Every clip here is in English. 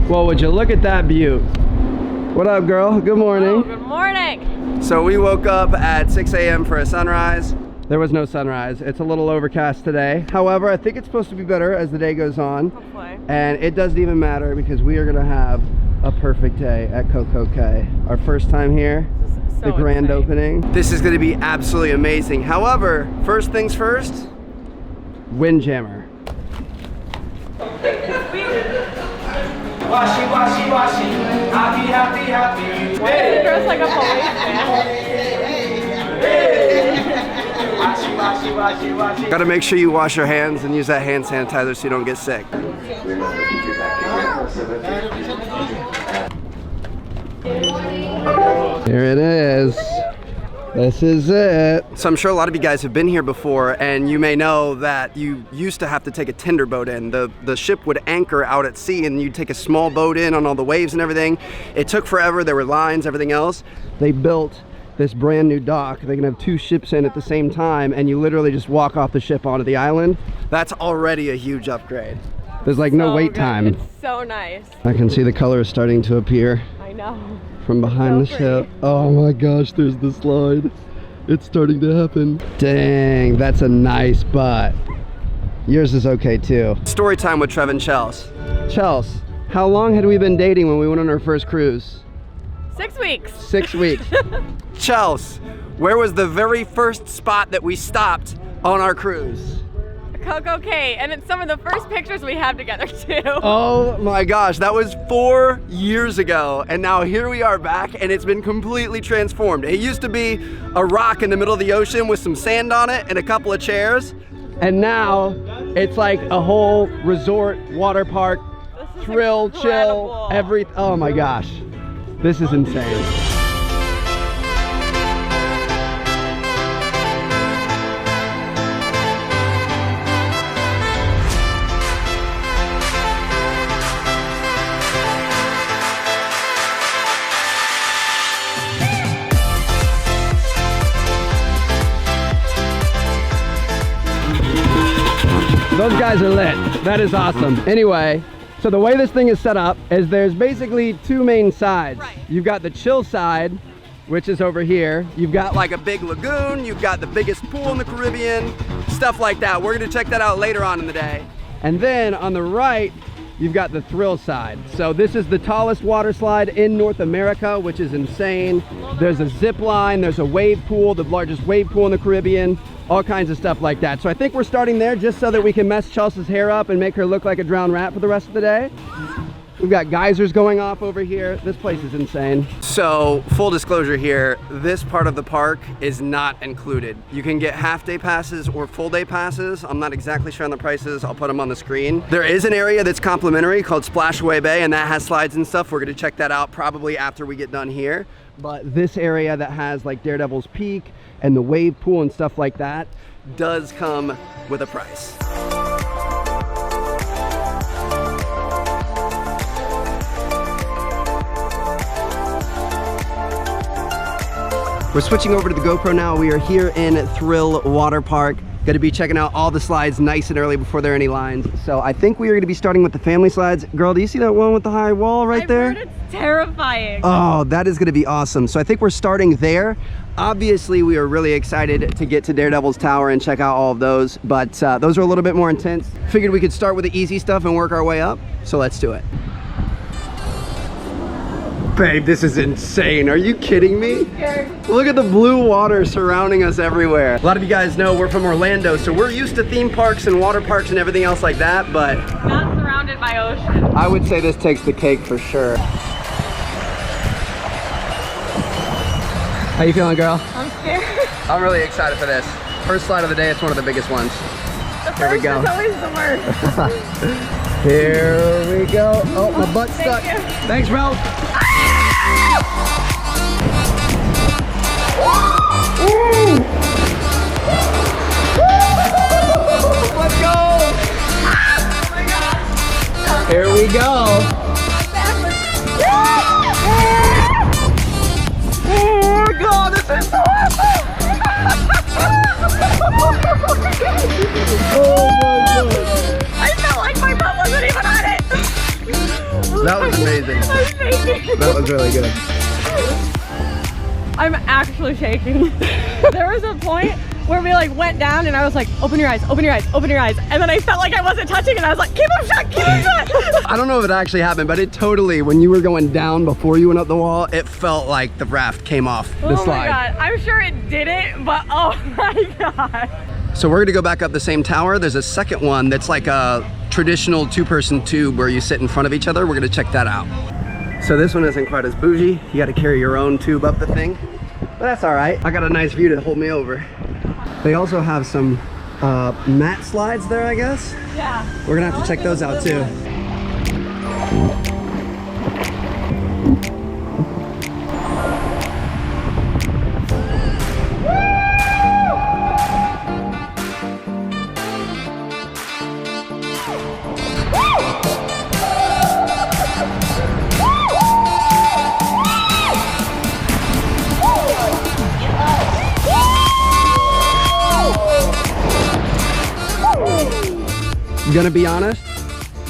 Well, would you look at that view? What up, girl? Good morning. Oh, good morning. So we woke up at 6 a.m. for a sunrise. There was no sunrise. It's a little overcast today. However, I think it's supposed to be better as the day goes on. Hopefully. And it doesn't even matter because we are gonna have a perfect day at CocoCay. Our first time here, So the grand exciting. opening. This is gonna be absolutely amazing. However, first things first, Windjammer. Washi, washi, washi, happy, happy, happy. Why is it dressed like a policeman? Washi, washi, washi, washi. Gotta make sure you wash your hands and use that hand sanitizer so you don't get sick. Here it is. This is it. So I'm sure a lot of you guys have been here before, and you may know that you used to have to take a tender boat in. The ship would anchor out at sea and you'd take a small boat in on all the waves and everything. It took forever, there were lines, everything else. They built this brand new dock. They can have 2 ships in at the same time and you literally just walk off the ship onto the island. That's already a huge upgrade. There's like no wait time. It's so nice. I can see the colors starting to appear I know. from behind the So ship. Oh my gosh, there's the slide. It's starting to happen. Dang, that's a nice butt. Yours is okay too. Story time with Trev and Chels. Chels, how long had we been dating when we went on our first cruise? 6 weeks. 6 weeks. Chels, where was the very first spot that we stopped on our cruise? CocoCay, and it's some of the first pictures we have together too. Oh my gosh, that was 4 years ago, and now here we are back, and it's been completely transformed. It used to be a rock in the middle of the ocean with some sand on it and a couple of chairs, and now it's like a whole resort, water park, This is thrill, chill, incredible. oh my gosh, this is insane. Those guys are lit. That is awesome. Anyway, so the way this thing is set up is there's basically 2 main sides. Right. You've got the chill side, which is over here. You've got like a big lagoon. You've got the biggest pool in the Caribbean, stuff like that. We're gonna check that out later on in the day. And then on the right, you've got the thrill side. So this is the tallest water slide in North America, which is insane. There's a zip line, there's a wave pool, the largest wave pool in the Caribbean, all kinds of stuff like that. So I think we're starting there just so that we can mess Chelsea's hair up and make her look like a drowned rat for the rest of the day. We've got geysers going off over here. This place is insane. So full disclosure here, this part of the park is not included. You can get half-day passes or full-day passes. I'm not exactly sure on the prices. I'll put them on the screen. There is an area that's complimentary called Splashaway Bay, and that has slides and stuff. We're gonna check that out probably after we get done here. But this area that has like Daredevil's Peak and the wave pool and stuff like that does come with a price. We're switching over to the GoPro now. We are here in Thrill Waterpark. Gonna be checking out all the slides nice and early before there are any lines. So I think we are gonna be starting with the family slides. Girl, do you see that one with the high wall right there? I've heard it's terrifying. Oh, that is gonna be awesome. So I think we're starting there. Obviously, we are really excited to get to Daredevil's Tower and check out all of those, but those are a little bit more intense. Figured we could start with the easy stuff and work our way up. So let's do it. Babe, this is insane. Are you kidding me? Look at the blue water surrounding us everywhere. A lot of you guys know we're from Orlando, so we're used to theme parks and water parks and everything else like that, but Not surrounded by ocean. I would say this takes the cake for sure. How you feeling, girl? I'm scared. I'm really excited for this. First slide of the day, it's one of the biggest ones. The Here we first go. is always the worst. Here we go. Oh, my butt's stuck. Thank you. Thanks, bro. Let's go. Oh my God. Here we go. Oh my God, this is so awesome. Oh my God. I felt like my butt wasn't even on it. That was amazing. I'm shaking. That was really good. I'm actually shaking. There was a point where we like went down and I was like, open your eyes, open your eyes, open your eyes. And then I felt like I wasn't touching and I was like, keep them shut, keep them shut. I don't know if it actually happened, but it totally, when you were going down before you went up the wall, it felt like the raft came off the slide. Oh my God, I'm sure it didn't, but oh my God. So we're gonna go back up the same tower. There's a second one that's like a traditional 2-person tube where you sit in front of each other. We're gonna check that out. So this one isn't quite as bougie. You gotta carry your own tube up the thing, but that's all right. I got a nice view to hold me over. They also have some mat slides there, I guess. Yeah. We're gonna have to check those out too. Gonna be honest,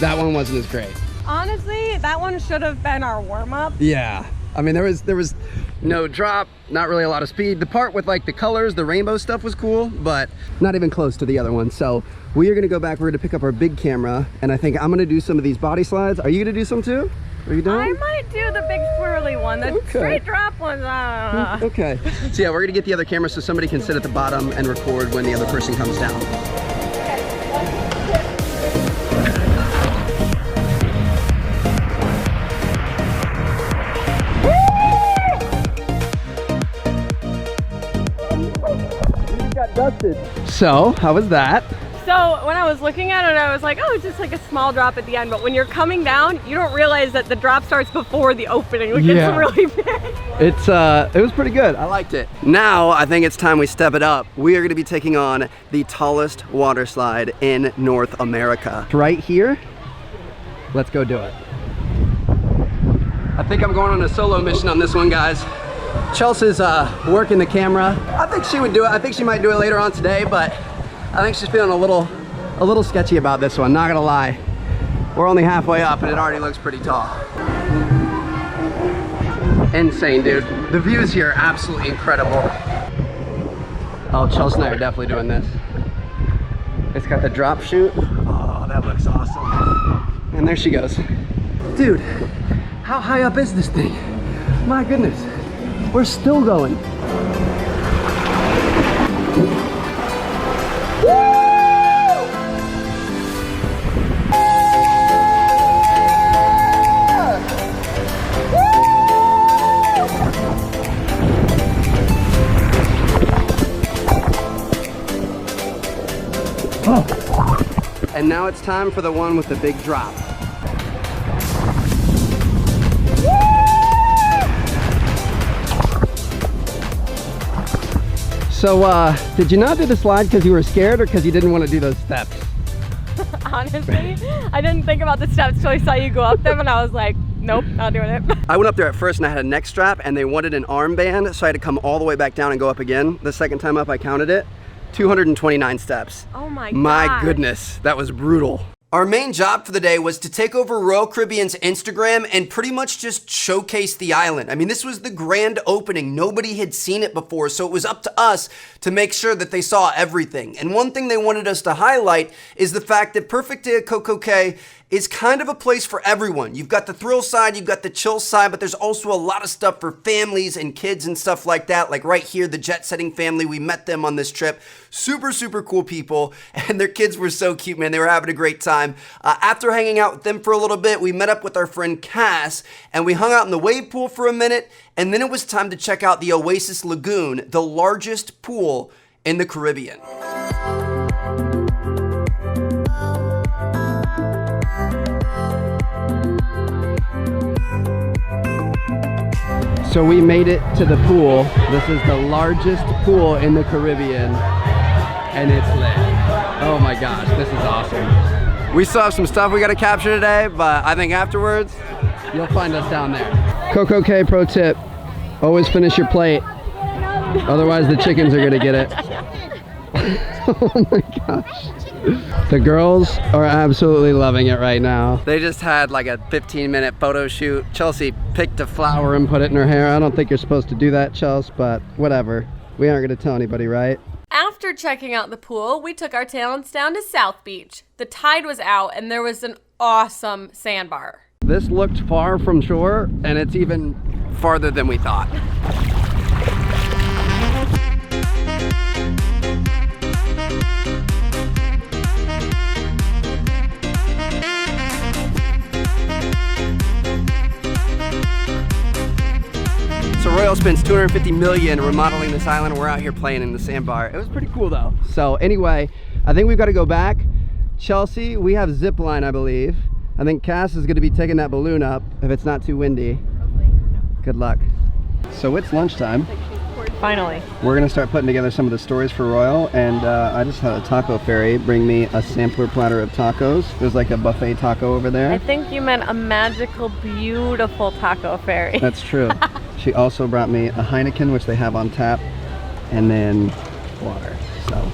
that one wasn't as great. Honestly, that one should have been our warm-up. Yeah, I mean there was no drop, not really a lot of speed. The part with like the colors, the rainbow stuff was cool, but not even close to the other one. So we are gonna go back, we're gonna pick up our big camera, and I think I'm gonna do some of these body slides. Are you gonna do some too? Are you done? I might do the big swirly one, the straight drop one. Okay, so yeah, we're gonna get the other camera so somebody can sit at the bottom and record when the other person comes down. So, how was that? So when I was looking at it, I was like, oh, it's just like a small drop at the end. But when you're coming down, you don't realize that the drop starts before the opening. Like, yeah. It's really big. It was pretty good. I liked it. Now, I think it's time we step it up. We are gonna be taking on the tallest water slide in North America. Right here. Let's go do it. I think I'm going on a solo mission on this one, guys. Chels is working the camera. I think she would do it. I think she might do it later on today, but I think she's feeling a little sketchy about this one, not gonna lie. We're only halfway up and it already looks pretty tall. Insane, dude. The views here are absolutely incredible. Oh, Chels and I are definitely doing this. It's got the drop chute. Oh, that looks awesome. And there she goes. Dude, how high up is this thing? My goodness. We're still going. Oh. And now it's time for the one with the big drop. So, did you not do the slide because you were scared or because you didn't want to do those steps? Honestly, I didn't think about the steps till I saw you go up them and I was like, nope, not doing it. I went up there at first and I had a neck strap and they wanted an armband, so I had to come all the way back down and go up again. The second time up I counted it, 229 steps. Oh my god. My goodness, that was brutal. Our main job for the day was to take over Royal Caribbean's Instagram and pretty much just showcase the island. I mean, this was the grand opening. Nobody had seen it before, so it was up to us to make sure that they saw everything. And one thing they wanted us to highlight is the fact that Perfect Day at CocoCay is kind of a place for everyone. You've got the thrill side, you've got the chill side, but there's also a lot of stuff for families and kids and stuff like that. Like right here, the jet setting family, we met them on this trip. Super, super cool people, and their kids were so cute, man. They were having a great time. After hanging out with them for a little bit, we met up with our friend Cass, and we hung out in the wave pool for a minute, and then it was time to check out the Oasis Lagoon, the largest pool in the Caribbean. So we made it to the pool. This is the largest pool in the Caribbean, and it's lit. Oh my gosh, this is awesome. We still have some stuff we gotta capture today, but I think afterwards, you'll find us down there. CocoCay pro tip, always finish your plate. Otherwise the chickens are gonna get it. Oh my gosh. The girls are absolutely loving it right now. They just had like a 15-minute photo shoot. Chelsea picked a flower and put it in her hair. I don't think you're supposed to do that, Chels, but whatever. We aren't gonna tell anybody, right? After checking out the pool, we took our talents down to South Beach. The tide was out and there was an awesome sandbar. This looked far from shore, and it's even farther than we thought. So Royal spends $250 million remodeling this island, and we're out here playing in the sandbar. It was pretty cool though. So anyway, I think we've got to go back. Chelsea, we have zip line, I believe. I think Cass is gonna be taking that balloon up if it's not too windy. Hopefully. Good luck. So it's lunchtime. Finally. We're gonna start putting together some of the stories for Royal, and I just had a taco fairy bring me a sampler platter of tacos. There's like a buffet taco over there. I think you meant a magical, beautiful taco fairy. That's true. She also brought me a Heineken, which they have on tap, and then water. So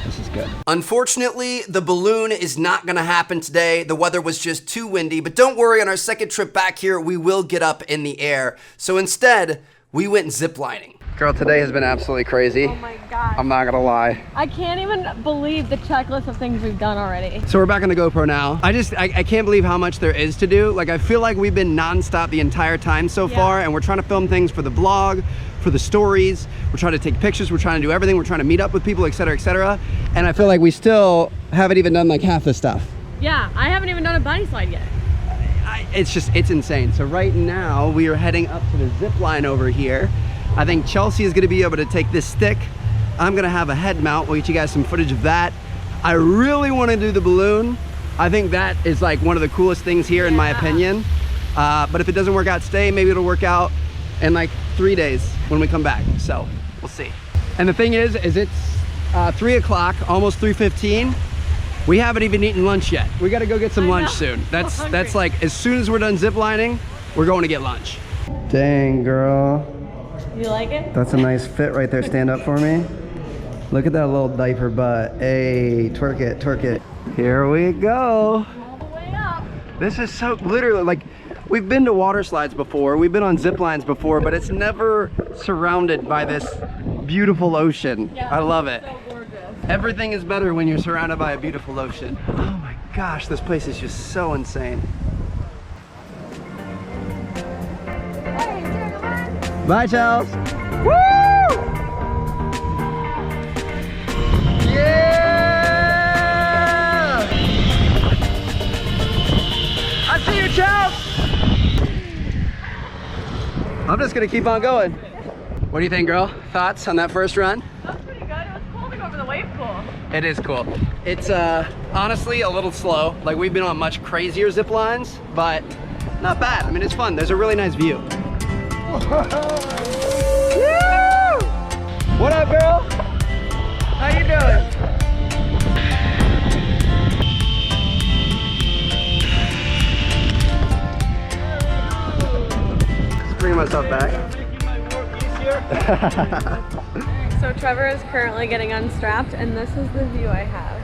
this is good. Unfortunately, the balloon is not gonna happen today. The weather was just too windy, but don't worry, on our second trip back here, we will get up in the air. So instead, we went ziplining. Girl, today has been absolutely crazy. Oh my God. I'm not gonna lie. I can't even believe the checklist of things we've done already. So we're back on the GoPro now. I can't believe how much there is to do. Like, I feel like we've been nonstop the entire time so far, and we're trying to film things for the vlog, for the stories. We're trying to take pictures, we're trying to do everything. We're trying to meet up with people, etc., etc. And I feel like we still haven't even done like half the stuff. Yeah, I haven't even done a bunny slide yet. It's insane. So right now we are heading up to the zip line over here. I think Chelsea is gonna be able to take this stick. I'm gonna have a head mount. We'll get you guys some footage of that. I really wanna do the balloon. I think that is like one of the coolest things here in my opinion. But if it doesn't work out today, maybe it'll work out in like 3 days when we come back. So we'll see. And the thing is it's 3 o'clock, almost 3:15. We haven't even eaten lunch yet. We gotta go get some lunch soon. That's like, as soon as we're done zip lining, we're going to get lunch. Dang, girl. You like it? That's a nice fit right there. Stand up for me. Look at that little diaper butt. Hey, twerk it, twerk it. Here we go. All the way up. This is so, literally, like, we've been to water slides before, we've been on zip lines before, but it's never surrounded by this beautiful ocean. Yeah, I love it. So gorgeous. Everything is better when you're surrounded by a beautiful ocean. Oh my gosh, this place is just so insane. Bye, Chels. Woo! Yeah! I see you, Chels. I'm just gonna keep on going. What do you think, girl? Thoughts on that first run? That was pretty good. It was cool to go over the wave pool. It is cool. It's honestly a little slow. Like, we've been on much crazier zip lines, but not bad. I mean, it's fun. There's a really nice view. What up, girl? How you doing? Just bringing myself back. So Trevor is currently getting unstrapped, and this is the view I have.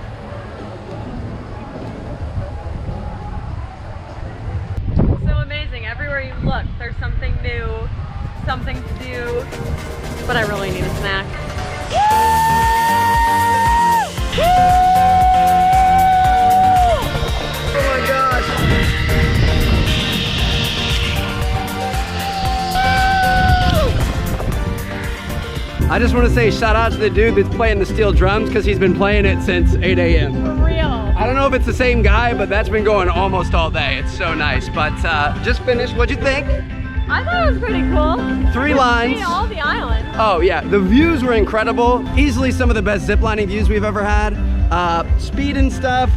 So amazing. Everywhere you look, there's something new, something to do. But I really need a snack. Oh my gosh. I just want to say shout out to the dude that's playing the steel drums, because he's been playing it since 8 a.m. For real. I don't know if it's the same guy, but that's been going almost all day. It's so nice. But just finished. What'd you think? I thought it was pretty cool. 3 lines. See all the island. Oh yeah, the views were incredible. Easily some of the best ziplining views we've ever had. Speed and stuff,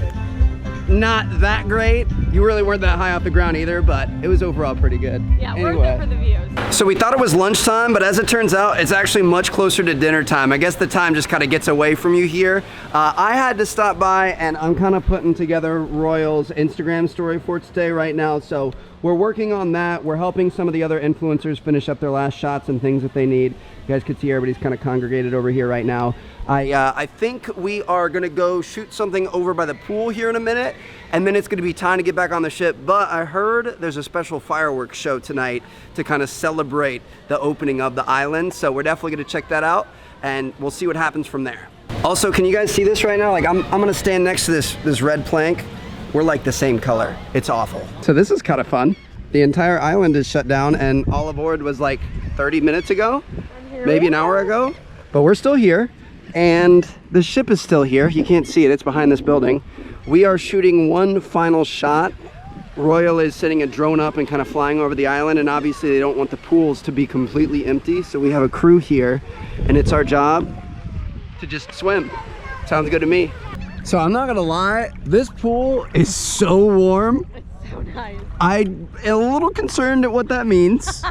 not that great. You really weren't that high off the ground either, but it was overall pretty good. Yeah, worth it for the views. So we thought it was lunchtime, but as it turns out, it's actually much closer to dinner time. I guess the time just kind of gets away from you here. I had to stop by, and I'm kind of putting together Royal's Instagram story for today right now, so we're working on that. We're helping some of the other influencers finish up their last shots and things that they need. You guys can see everybody's kind of congregated over here right now. I think we are gonna go shoot something over by the pool here in a minute, and then it's gonna be time to get back on the ship. But I heard there's a special fireworks show tonight to kind of celebrate the opening of the island. So we're definitely gonna check that out, and we'll see what happens from there. Also, can you guys see this right now? Like I'm gonna stand next to this red plank. We're like the same color. It's awful. So this is kind of fun. The entire island is shut down, and all aboard was like 30 minutes ago, maybe an hour ago, but we're still here. And the ship is still here. You can't see it, it's behind this building. We are shooting one final shot. Royal is setting a drone up and kind of flying over the island, and obviously they don't want the pools to be completely empty, so we have a crew here, and it's our job to just swim. Sounds good to me. So I'm not gonna lie, this pool is so warm. It's so nice. I'm a little concerned at what that means.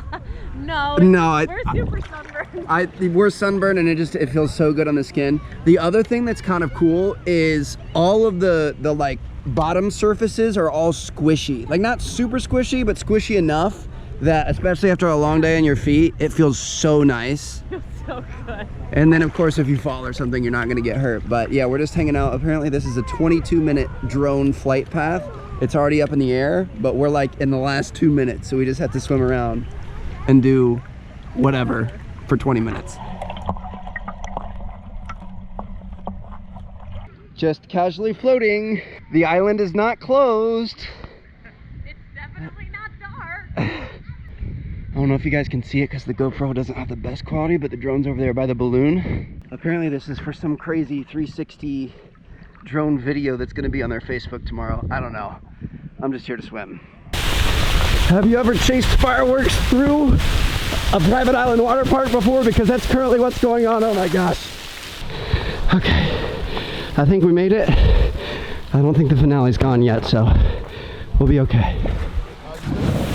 No, we're super sunburned. We're sunburned, and it feels so good on the skin. The other thing that's kind of cool is all of the like bottom surfaces are all squishy. Like not super squishy, but squishy enough that especially after a long day on your feet, it feels so nice. It feels so good. And then of course if you fall or something, you're not gonna get hurt. But yeah, we're just hanging out. Apparently this is a 22-minute drone flight path. It's already up in the air, but we're like in the last 2 minutes, so we just have to swim around and do whatever for 20 minutes. Just casually floating. The island is not closed. It's definitely not dark. I don't know if you guys can see it because the GoPro doesn't have the best quality, but the drone's over there by the balloon. Apparently this is for some crazy 360 drone video that's gonna be on their Facebook tomorrow. I don't know. I'm just here to swim. Have you ever chased fireworks through a private island water park before? Because that's currently what's going on. Oh my gosh. Okay, I think we made it. I don't think the finale's gone yet, so we'll be okay.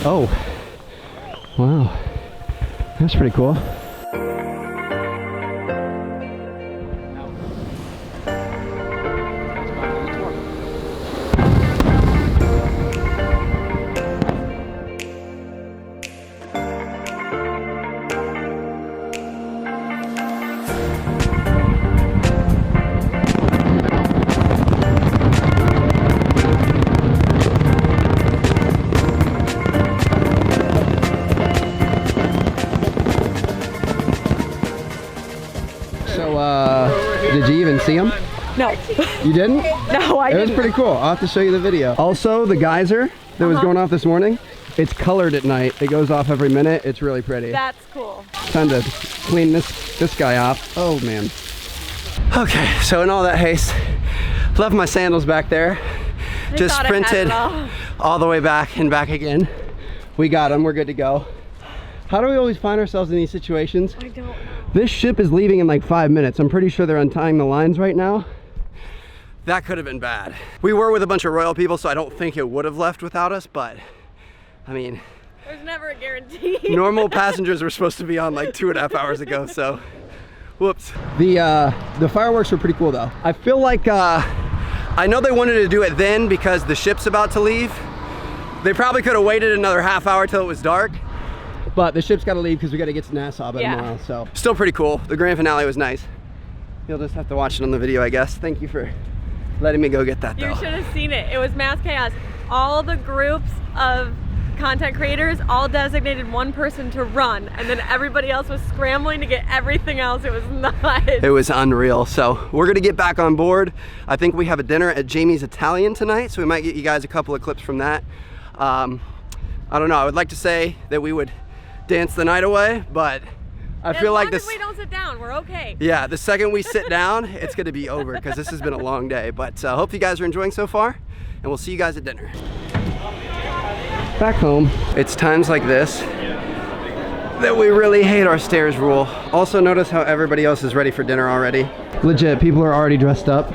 Oh, wow, that's pretty cool. Did you even see them? No. You didn't? No, I didn't. It was pretty cool. I'll have to show you the video. Also, the geyser that was going off this morning, it's colored at night. It goes off every minute. It's really pretty. That's cool. Time to clean this guy off. Oh man. Okay, so in all that haste, left my sandals back there. Just sprinted all the way back and back again. We got them. We're good to go. How do we always find ourselves in these situations? I don't know. This ship is leaving in like 5 minutes. I'm pretty sure they're untying the lines right now. That could have been bad. We were with a bunch of Royal people, so I don't think it would have left without us, but I mean, there's never a guarantee. Normal passengers were supposed to be on like 2.5 hours ago, so whoops. The fireworks were pretty cool though. I feel like, I know they wanted to do it then because the ship's about to leave. They probably could have waited another half hour till it was dark. But the ship's got to leave because we got to get to Nassau by tomorrow, so. Still pretty cool. The grand finale was nice. You'll just have to watch it on the video, I guess. Thank you for letting me go get that, though. You should have seen it. It was mass chaos. All the groups of content creators all designated one person to run, and then everybody else was scrambling to get everything else. It was nuts. It was unreal. So we're gonna get back on board. I think we have a dinner at Jamie's Italian tonight, so we might get you guys a couple of clips from that. I don't know. I would like to say that we would dance the night away, but I feel like this. As long as we don't sit down, we're okay. Yeah, the second we sit down, it's gonna be over because this has been a long day. But hope you guys are enjoying so far, and we'll see you guys at dinner. Back home. It's times like this that we really hate our stairs rule. Also notice how everybody else is ready for dinner already. Legit, people are already dressed up.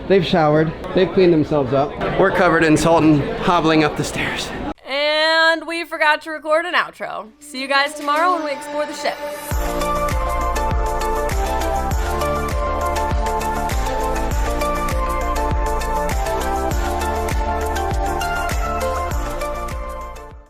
They've showered, they've cleaned themselves up. We're covered in salt and hobbling up the stairs. And we forgot to record an outro. See you guys tomorrow when we explore the ship.